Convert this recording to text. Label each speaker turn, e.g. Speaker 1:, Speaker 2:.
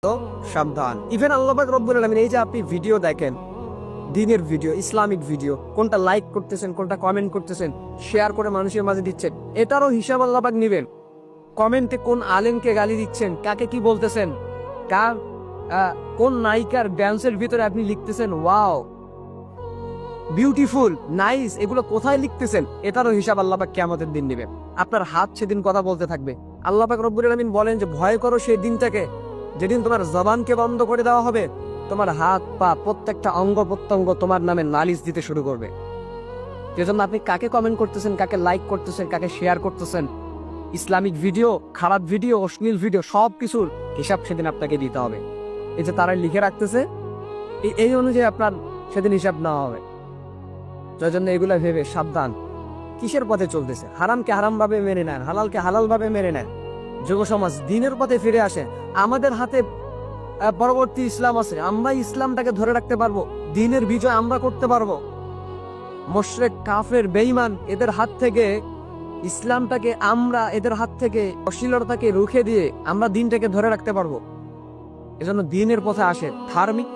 Speaker 1: তো সাবধান। ইভেন আল্লাহ পাক রব্বুল আলামিন, এই যে আপনি ভিডিও দেখেন, দ্বীনের ভিডিও, ইসলামিক ভিডিও, কোনটা লাইক করতেছেন, কোনটা কমেন্ট করতেছেন, শেয়ার করে মানুষের মাঝে দিচ্ছেন, এটারও হিসাব আল্লাহ পাক নেবেন। কমেন্টে কোন আলেমকে গালি দিচ্ছেন, কাকে কি বলতেছেন, কার কোন নায়িকার ড্যান্সের ভিতরে আপনি লিখতেছেন ওয়াও, বিউটিফুল, নাইস, এগুলো কোথায় লিখতেছেন, এটারও হিসাব আল্লাহ পাক কিয়ামতের দিন নেবেন। আপনার হাত সেদিন কথা বলতে থাকবে। আল্লাহ পাক রব্বুল আলামিন বলেন যে ভয় করো সেই দিনটাকে যেদিন তোমার জবানকে বন্ধ করে দেওয়া হবে, তোমার হাত পা প্রত্যেকটা অঙ্গ প্রত্যঙ্গ তোমার নামে নালিশ দিতে শুরু করবে। সেজন্য আপনি কাকে কমেন্ট করতেছেন, কাকে লাইক করতেছেন, কাকে শেয়ার করতেছেন, ইসলামিক ভিডিও, খারাপ ভিডিও, অশ্লীল ভিডিও, সব কিছুর হিসাব সেদিন আপনাকে দিতে হবে। এই যে তারা লিখে রাখতেছে, এই অনুযায়ী আপনার সেদিন হিসাব নেওয়া হবে। যার জন্য এগুলা ভেবে সাবধান। কিসের পথে চলতেছে? হারামকে হারাম ভাবে মেনে নেন, হালালকে হালাল ভাবে মেনে নেন। যুব সমাজ দিনের পথে ফিরে আসে। আমাদের হাতে পরবর্তী ইসলাম আছে, আমরা ইসলামটাকে ধরে রাখতে পারবো, দিনের বিজয় আমরা করতে পারবো। মুশরিক, কাফের, বেঈমান এদের হাত থেকে ইসলামটাকে, আমরা এদের হাত থেকে অশ্লীলতাকে রুখে দিয়ে আমরা দিনটাকে ধরে রাখতে পারবো। এজন্য দিনের পথে আসে, ধার্মিক